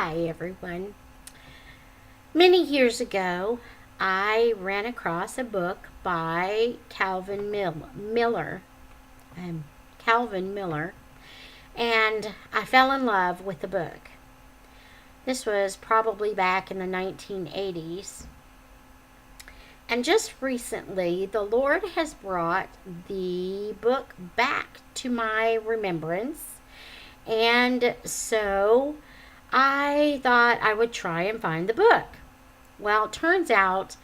Hi, everyone. Many years ago, I ran across a book by Miller, um, Calvin Miller, and I fell in love with the book. This was probably back in the 1980s. And just recently, the Lord has brought the book back to my remembrance. And so I thought I would try and find the book. Well, it turns out,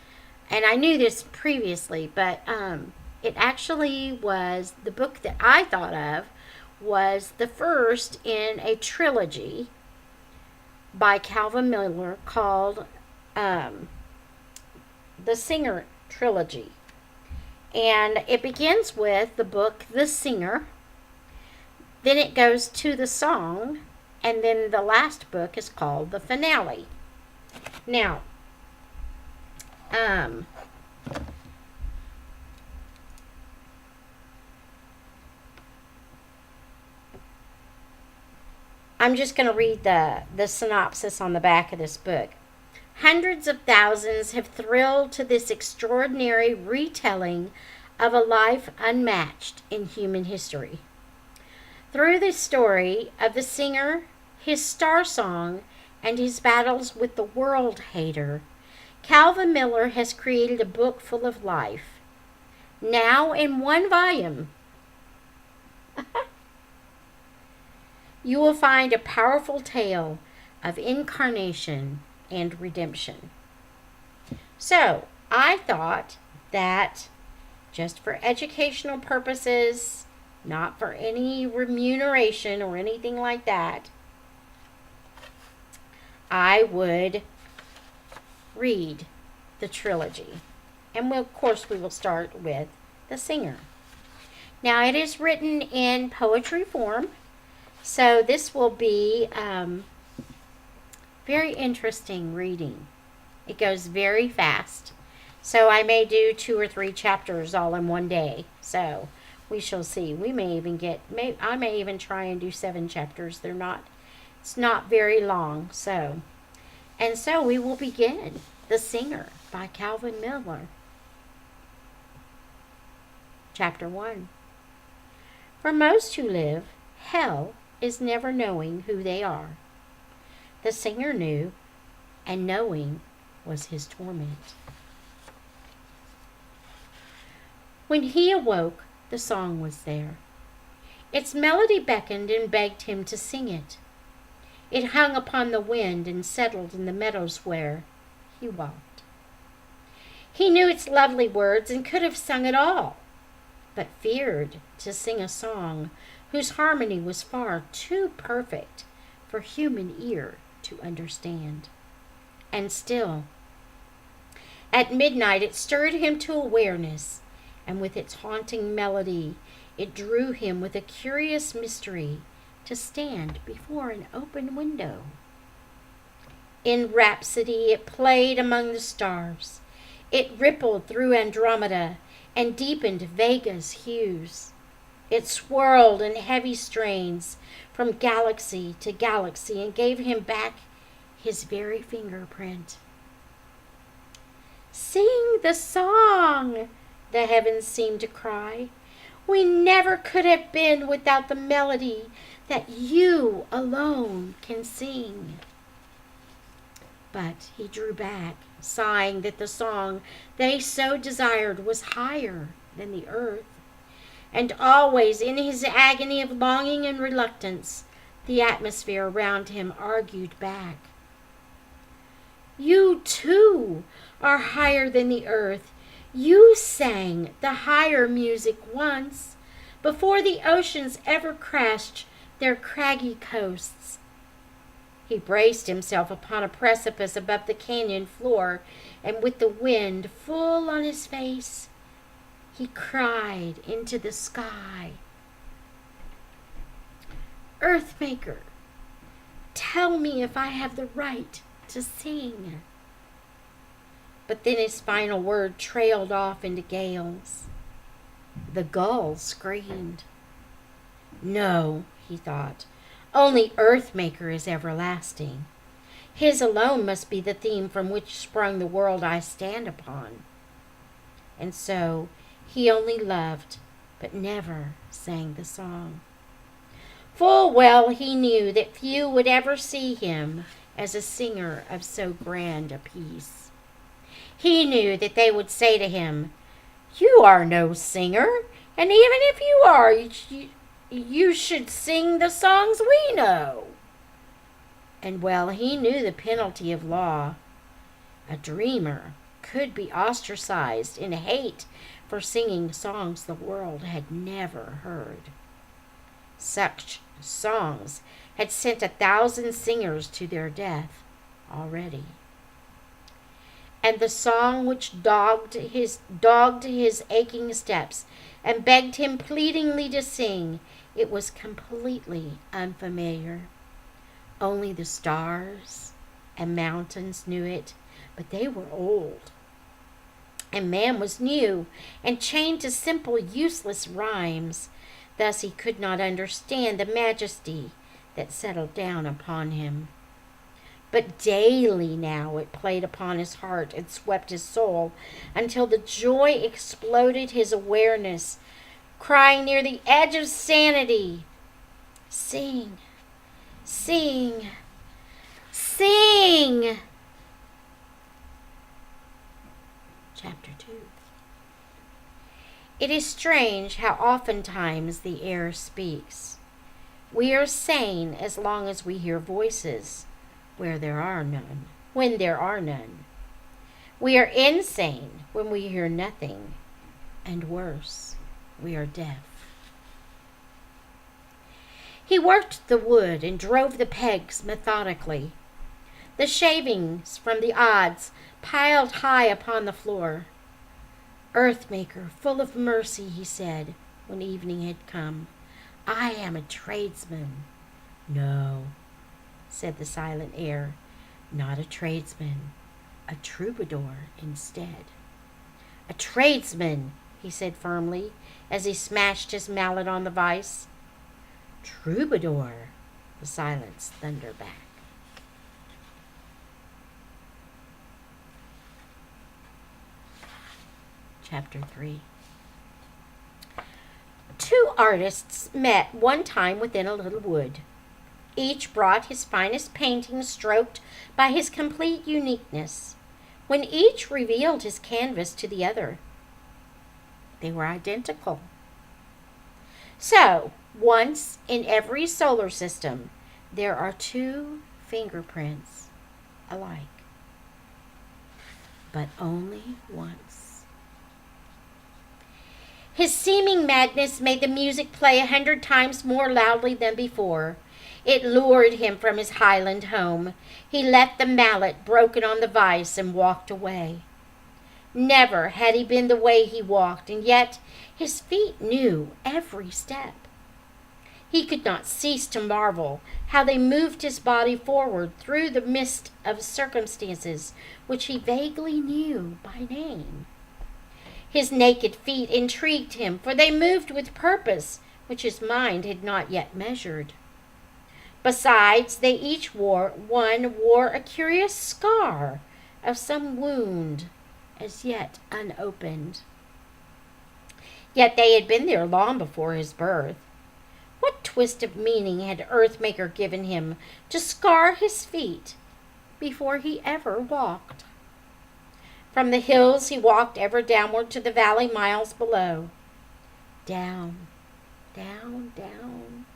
and I knew this previously, but it actually was the book that I thought of was the first in a trilogy by Calvin Miller called the Singer Trilogy. And it begins with the book The Singer, then it goes to the song, and then the last book is called The Finale. Now, I'm just going to read the synopsis on the back of this book. Hundreds of thousands have thrilled to this extraordinary retelling of a life unmatched in human history. Through the story of the singer, his star song, and his battles with the world hater, Calvin Miller has created a book full of life. Now in one volume, you will find a powerful tale of incarnation and redemption. So, I thought that just for educational purposes, not for any remuneration or anything like that, I would read the trilogy. And of course, we will start with The Singer. Now, it is written in poetry form, so this will be very interesting reading. It goes very fast, so I may do 2 or 3 chapters all in one day. So we shall see. We may even I may even try and do 7 chapters. It's not very long. So we will begin The Singer by Calvin Miller. Chapter 1. For most who live, hell is never knowing who they are. The singer knew, and knowing was his torment. When he awoke, the song was there. Its melody beckoned and begged him to sing it. It hung upon the wind and settled in the meadows where he walked. He knew its lovely words and could have sung it all, but feared to sing a song whose harmony was far too perfect for human ear to understand. And still, at midnight it stirred him to awareness, and with its haunting melody, it drew him with a curious mystery to stand before an open window. In rhapsody it played among the stars. It rippled through Andromeda and deepened Vega's hues. It swirled in heavy strains from galaxy to galaxy and gave him back his very fingerprint. Sing the song, the heavens seemed to cry. We never could have been without the melody that you alone can sing. But he drew back, sighing that the song they so desired was higher than the earth. And always in his agony of longing and reluctance, the atmosphere around him argued back. You too are higher than the earth. You sang the higher music once, before the oceans ever crashed their craggy coasts. He braced himself upon a precipice above the canyon floor, and with the wind full on his face, he cried into the sky. Earthmaker, tell me if I have the right to sing. But then his final word trailed off into gales. The gull screamed. No, he thought, only Earthmaker is everlasting. His alone must be the theme from which sprung the world I stand upon. And so he only loved, but never sang the song. Full well he knew that few would ever see him as a singer of so grand a piece. He knew that they would say to him, "You are no singer, and even if you are, you should sing the songs we know." And well he knew the penalty of law. A dreamer could be ostracized in hate for singing songs the world had never heard. Such songs had sent 1,000 singers to their death already. And the song which dogged his aching steps and begged him pleadingly to sing, it was completely unfamiliar. Only the stars and mountains knew it, but they were old. And man was new and chained to simple, useless rhymes. Thus he could not understand the majesty that settled down upon him. But daily now it played upon his heart and swept his soul until the joy exploded his awareness, crying near the edge of sanity, "Sing, sing, sing!" Chapter 2. It is strange how oftentimes the air speaks. We are sane as long as we hear voices when there are none. We are insane when we hear nothing, and worse, we are deaf. He worked the wood and drove the pegs methodically. The shavings from the odds piled high upon the floor. "Earthmaker, full of mercy," he said, when evening had come, "I am a tradesman." "No," said the silent air, "not a tradesman, a troubadour instead." "A tradesman," he said firmly, as he smashed his mallet on the vise. "Troubadour," the silence thundered back. Chapter 3. Two artists met one time within a little wood. Each brought his finest painting stroked by his complete uniqueness, when each revealed his canvas to the other. They were identical. So, once in every solar system, there are two fingerprints alike. But only once. His seeming madness made the music play 100 times more loudly than before. It lured him from his highland home. He left the mallet broken on the vise and walked away. Never had he been the way he walked, and yet his feet knew every step. He could not cease to marvel how they moved his body forward through the mist of circumstances which he vaguely knew by name. His naked feet intrigued him, for they moved with purpose which his mind had not yet measured. Besides, they each wore a curious scar of some wound as yet unopened. Yet they had been there long before his birth. What twist of meaning had Earthmaker given him to scar his feet before he ever walked? From the hills he walked ever downward to the valley miles below. Down, down, down,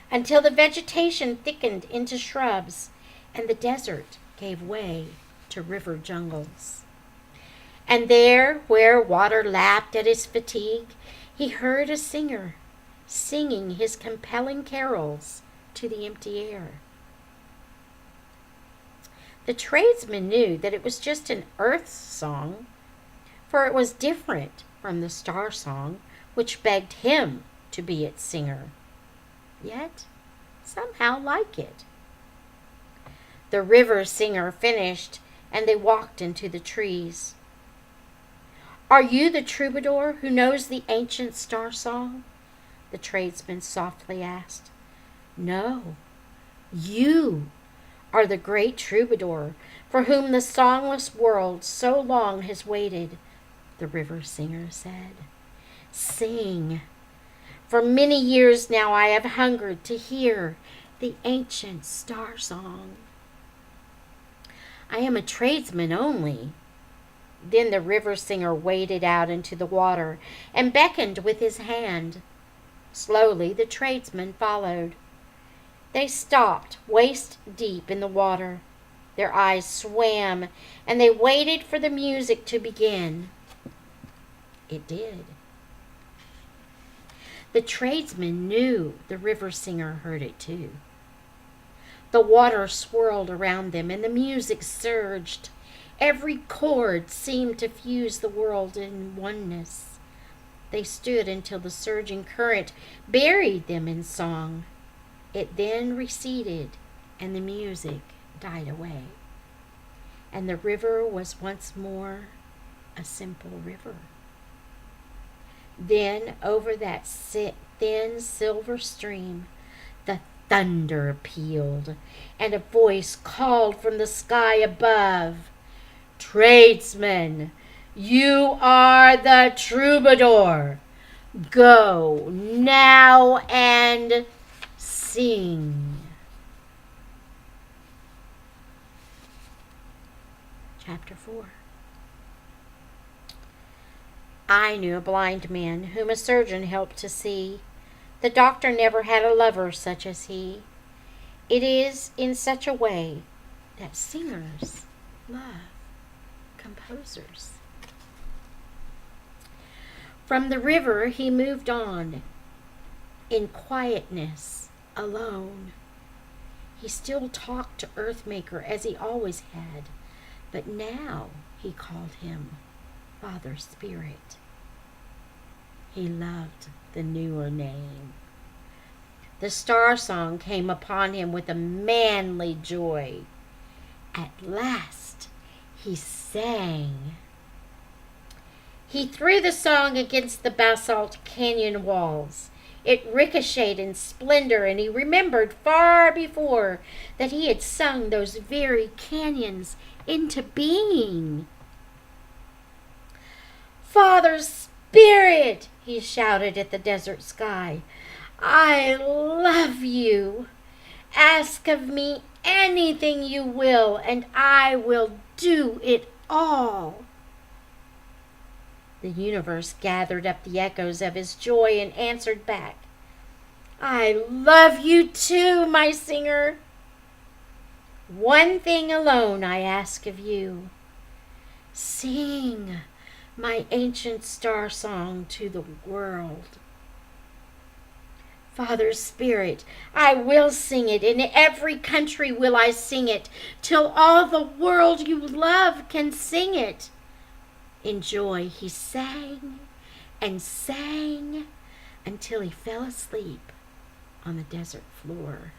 until the vegetation thickened into shrubs and the desert gave way to river jungles. And there, where water lapped at his fatigue, he heard a singer singing his compelling carols to the empty air. The tradesman knew that it was just an earth song, for it was different from the star song which begged him to be its singer, yet somehow like it. The river singer finished, and they walked into the trees. "Are you the troubadour who knows the ancient star song?" the tradesman softly asked. "No, you are the great troubadour for whom the songless world so long has waited, the river singer said. Sing. For many years now I have hungered to hear the ancient star song. I am a tradesman only. Then the river singer waded out into the water and beckoned with his hand. Slowly the tradesmen followed. They stopped waist deep in the water. Their eyes swam, and they waited for the music to begin. It did. The tradesmen knew the river singer heard it too. The water swirled around them, and the music surged. Every chord seemed to fuse the world in oneness. They stood until the surging current buried them in song. It then receded, and the music died away. And the river was once more a simple river. Then over that thin silver stream, the thunder pealed, and a voice called from the sky above, Tradesmen, you are the troubadour. Go now and sing. Chapter 4. I knew a blind man whom a surgeon helped to see. The doctor never had a lover such as he. It is in such a way that singers love composers. From the river he moved on, in quietness, alone. He still talked to Earthmaker as he always had, but now he called him Father Spirit. He loved the newer name. The star song came upon him with a manly joy. At last he sang. He threw the song against the basalt canyon walls. It ricocheted in splendor, and he remembered far before that he had sung those very canyons into being. Father Spirit, he shouted at the desert sky, I love you. Ask of me anything you will, and I will do it all. The universe gathered up the echoes of his joy and answered back, I love you too, my singer. One thing alone I ask of you. Sing my ancient star song to the world. Father Spirit, I will sing it. In every country will I sing it, till all the world you love can sing it. In joy he sang and sang until he fell asleep on the desert floor.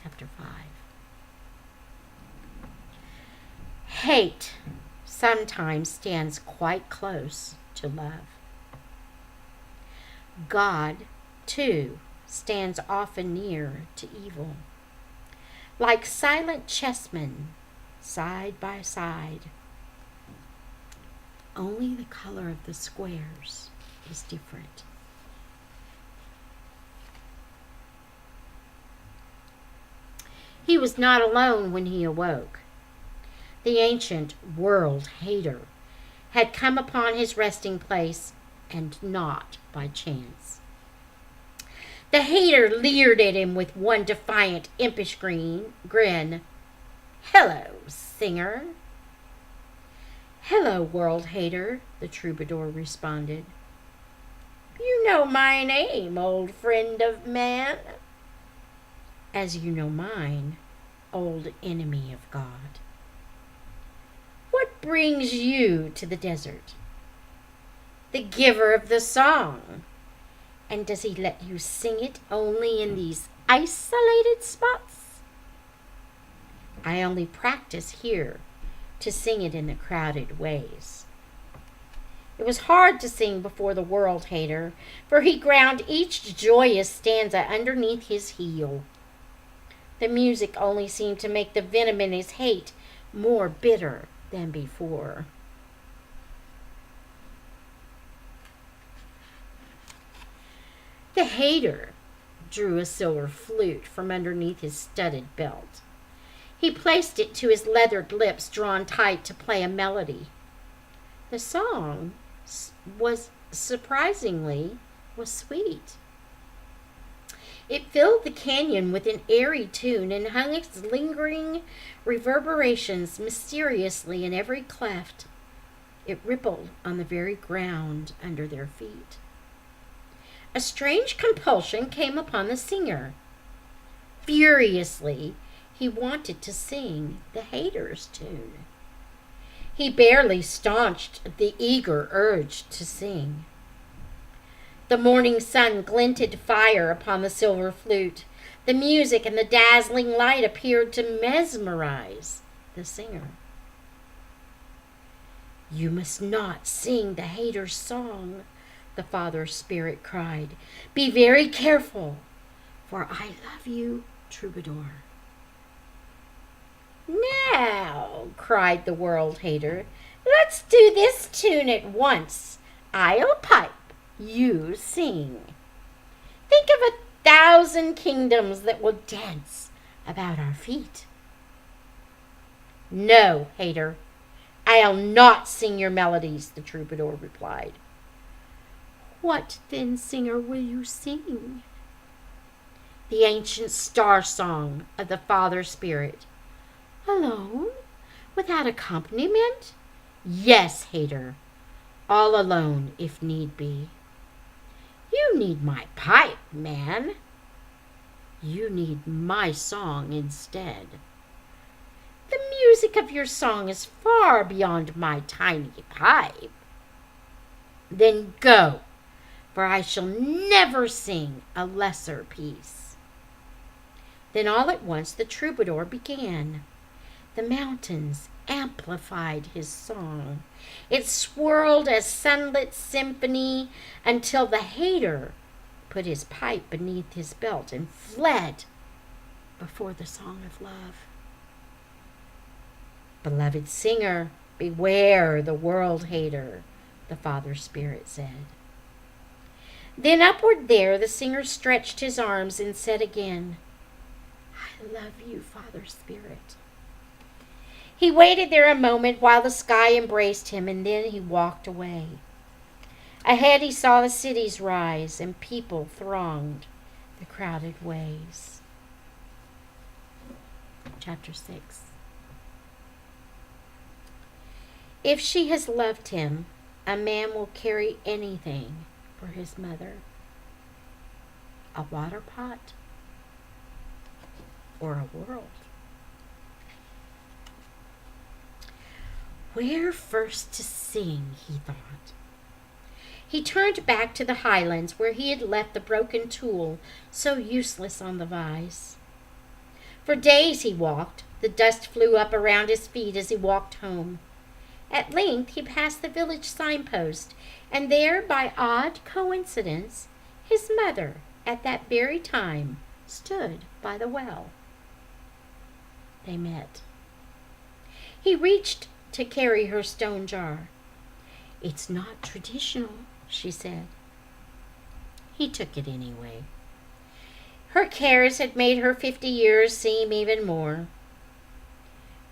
Chapter 5. Hate sometimes stands quite close to love. God, too, stands often near to evil. Like silent chessmen, side by side. Only the color of the squares is different. He was not alone when he awoke. The ancient world hater had come upon his resting place, and not by chance. The hater leered at him with one defiant, impish grin. Hello, singer. Hello, world hater, the troubadour responded. You know my name, old friend of man. As you know mine, old enemy of God. What brings you to the desert? The giver of the song. And does he let you sing it only in these isolated spots? I only practice here to sing it in the crowded ways. It was hard to sing before the world hater, for he ground each joyous stanza underneath his heel. The music only seemed to make the venom in his hate more bitter than before. The hater drew a silver flute from underneath his studded belt. He placed it to his leathered lips drawn tight to play a melody. The song was sweet. It filled the canyon with an airy tune and hung its lingering reverberations mysteriously in every cleft. It rippled on the very ground under their feet. A strange compulsion came upon the singer. Furiously, he wanted to sing the hater's tune. He barely staunched the eager urge to sing. The morning sun glinted fire upon the silver flute. The music and the dazzling light appeared to mesmerize the singer. "You must not sing the hater's song," the Father Spirit cried. "Be very careful, for I love you, troubadour." "Now," cried the world hater, "let's do this tune at once. I'll pipe, you sing. Think of 1,000 kingdoms that will dance about our feet." "No, hater, I'll not sing your melodies," the troubadour replied. "What then, singer, will you sing?" "The ancient star song of the Father Spirit." "Alone? Without accompaniment?" "Yes, hater, all alone if need be." "You need my pipe, man." "You need my song instead." "The music of your song is far beyond my tiny pipe." "Then go, for I shall never sing a lesser piece." Then all at once the troubadour began. The mountains amplified his song. It swirled as sunlit symphony until the hater put his pipe beneath his belt and fled before the song of love. "Beloved singer, beware the world hater," the Father Spirit said. Then upward there the singer stretched his arms and said again, "I love you, Father Spirit." He waited there a moment while the sky embraced him, and then he walked away. Ahead he saw the cities rise, and people thronged the crowded ways. Chapter 6. If she has loved him, a man will carry anything for his mother. A water pot or a world. Where first to sing, he thought. He turned back to the highlands where he had left the broken tool so useless on the vise. For days he walked. The dust flew up around his feet as he walked home. At length he passed the village signpost, and there, by odd coincidence, his mother, at that very time, stood by the well. They met. He reached to carry her stone jar. "It's not traditional," she said. He took it anyway. Her cares had made her 50 years seem even more.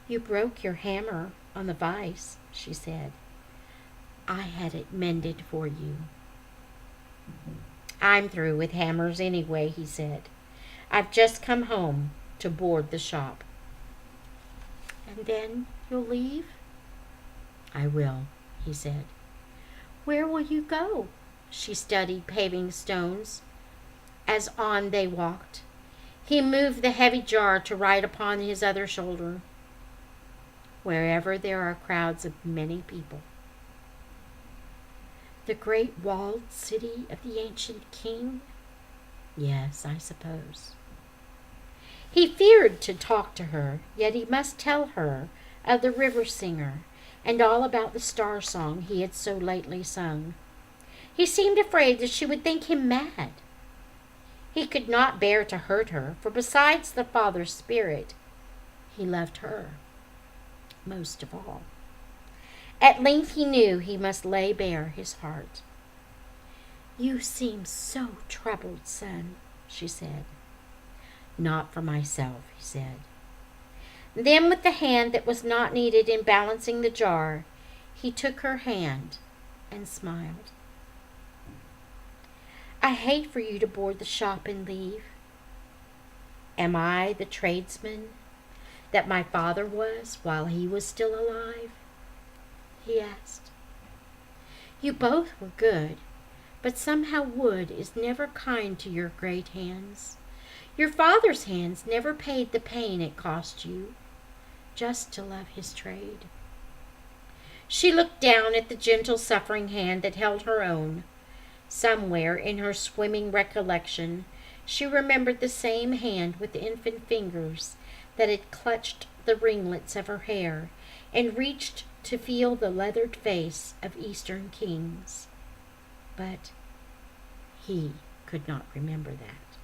"You broke your hammer on the vise," she said. "I had it mended for you." "I'm through with hammers anyway," he said. "I've just come home to board the shop." "And then you'll leave?" "I will," he said. "Where will you go?" She studied paving stones. As on they walked, he moved the heavy jar to ride upon his other shoulder. "Wherever there are crowds of many people." "The great walled city of the ancient king?" "Yes, I suppose." He feared to talk to her, yet he must tell her of the river singer and all about the star song he had so lately sung. He seemed afraid that she would think him mad. He could not bear to hurt her, for besides the Father's Spirit, he loved her most of all. At length he knew he must lay bare his heart. "You seem so troubled, son," she said. "Not for myself," he said. Then, with the hand that was not needed in balancing the jar, he took her hand and smiled. "I hate for you to board the shop and leave. Am I the tradesman that my father was while he was still alive?" he asked. "You both were good, but somehow wood is never kind to your great hands. Your father's hands never paid the pain it cost you just to love his trade." She looked down at the gentle suffering hand that held her own. Somewhere in her swimming recollection she remembered the same hand with infant fingers that had clutched the ringlets of her hair and reached to feel the leathered face of Eastern kings. But he could not remember that.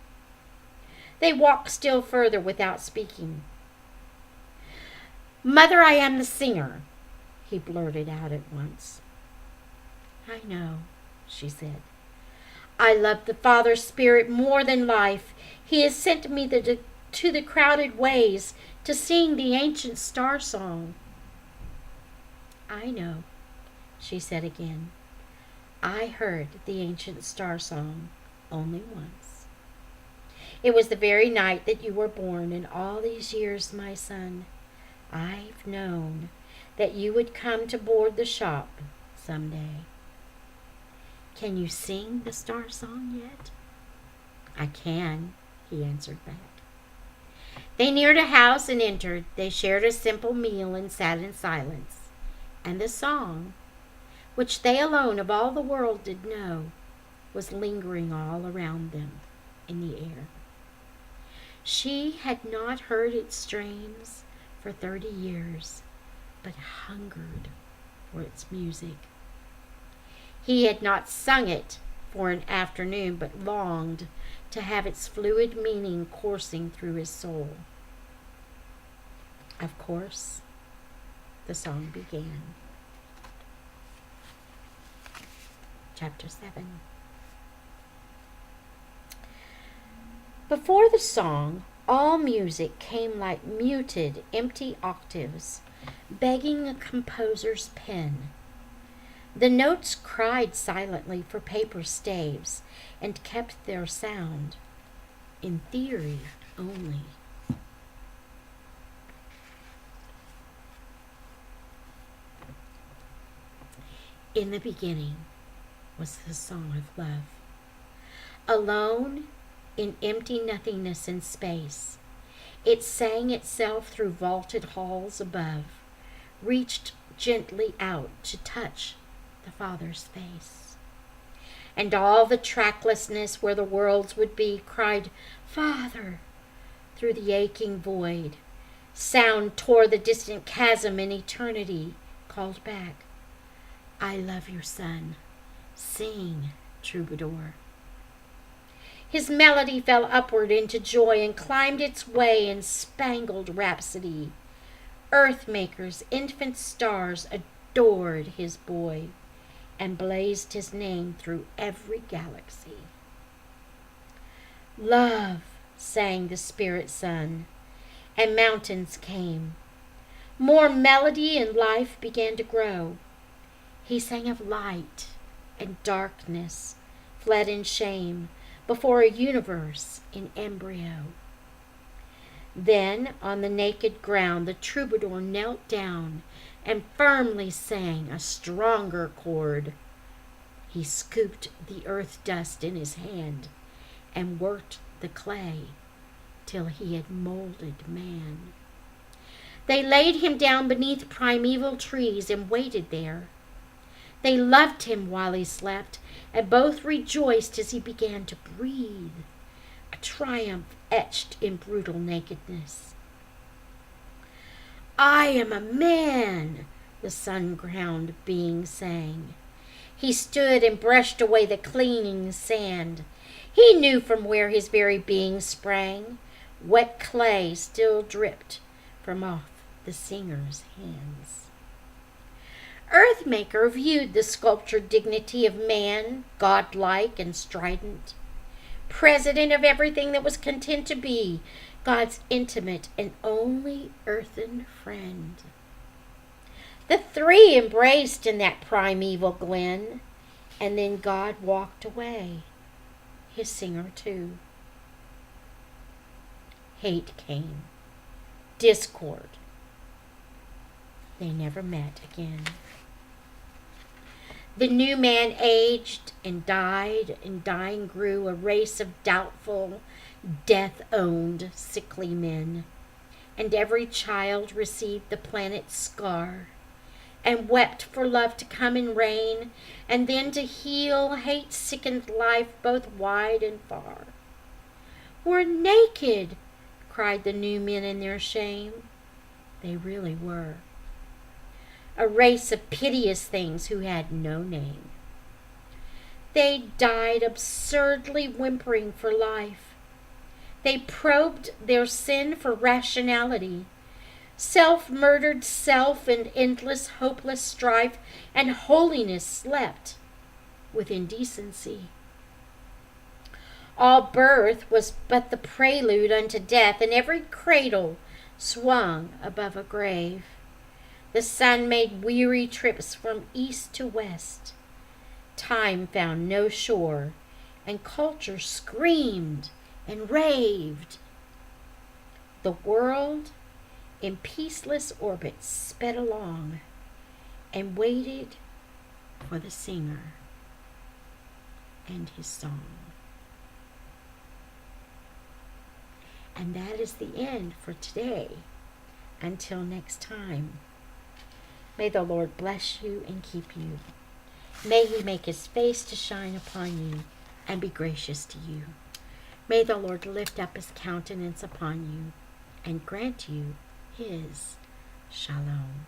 They walked still further without speaking. "Mother, I am the singer," he blurted out at once. "I know," she said. "I love the Father's Spirit more than life. He has sent me to the crowded ways to sing the ancient star song." "I know," she said again. "I heard the ancient star song only once. It was the very night that you were born, and all these years, my son, I've known that you would come to board the shop someday. Can you sing the star song yet?" "I can," he answered back. They neared a house and entered. They shared a simple meal and sat in silence. And the song, which they alone of all the world did know, was lingering all around them in the air. She had not heard its strains for 30 years, but hungered for its music. He had not sung it for an afternoon, but longed to have its fluid meaning coursing through his soul. Of course, the song began. Chapter 7. Before the song, all music came like muted, empty octaves, begging a composer's pen. The notes cried silently for paper staves and kept their sound, in theory only. In the beginning was the song of love. Alone in empty nothingness and space, it sang itself through vaulted halls above, reached gently out to touch the Father's face. And all the tracklessness where the worlds would be cried, "Father," through the aching void. Sound tore the distant chasm, and eternity called back, "I love you, son. Sing, troubadour." His melody fell upward into joy and climbed its way in spangled rhapsody. Earth-makers, infant stars adored his boy and blazed his name through every galaxy. "Love," sang the Spirit Son, and mountains came. More melody and life began to grow. He sang of light, and darkness fled in shame before a universe in embryo. Then on the naked ground the troubadour knelt down and firmly sang a stronger chord. He scooped the earth dust in his hand and worked the clay till he had molded man. They laid him down beneath primeval trees and waited there. They loved him while he slept, and both rejoiced as he began to breathe, a triumph etched in brutal nakedness. "I am a man," the the sun-crowned being sang. He stood and brushed away the clinging sand. He knew from where his very being sprang. Wet clay still dripped from off the singer's hands. Earthmaker viewed the sculptured dignity of man, godlike and strident, president of everything that was content to be God's intimate and only earthen friend. The three embraced in that primeval glen, and then God walked away, his singer too. Hate came, discord. They never met again. The new man aged and died, and dying grew a race of doubtful, death-owned, sickly men. And every child received the planet's scar, and wept for love to come in rain, and then to heal hate-sickened life both wide and far. "We're naked," cried the new men in their shame. They really were. A race of piteous things who had no name. They died absurdly whimpering for life. They probed their sin for rationality. Self murdered self in endless, hopeless strife, and holiness slept with indecency. All birth was but the prelude unto death, and every cradle swung above a grave. The sun made weary trips from east to west. Time found no shore, and culture screamed and raved. The world in peaceless orbit sped along and waited for the singer and his song. And that is the end for today. Until next time. May the Lord bless you and keep you. May he make his face to shine upon you and be gracious to you. May the Lord lift up his countenance upon you and grant you his shalom.